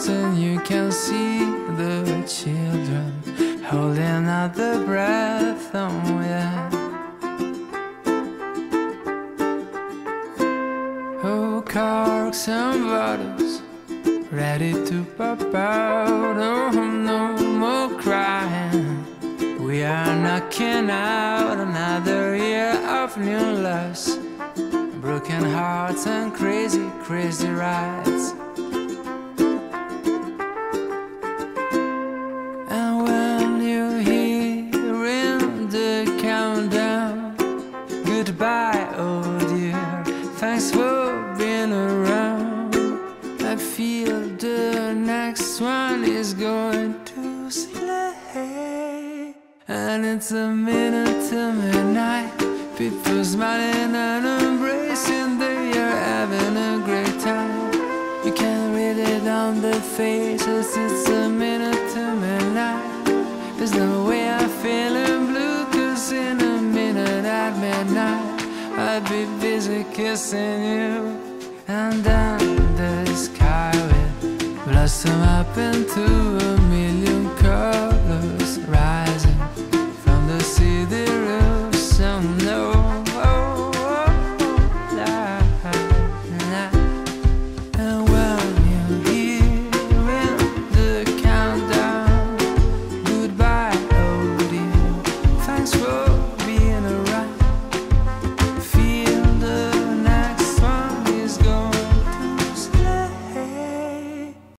And you can see the children holding out their breath, oh yeah. Oh, corks and bottles ready to pop out. Oh, no more crying. We are knocking out another year of new loves, broken hearts and crazy, crazy rides. Goodbye, oh dear, thanks for being around. I feel the next one is going to slay. And it's a minute to midnight, people smiling and embracing, they are having a great time. You can read it on their faces, it's a minute to midnight. There's no way I'm feeling blue, cause in a minute at midnight I'd be busy kissing you. And then the sky will blossom up into a million colors.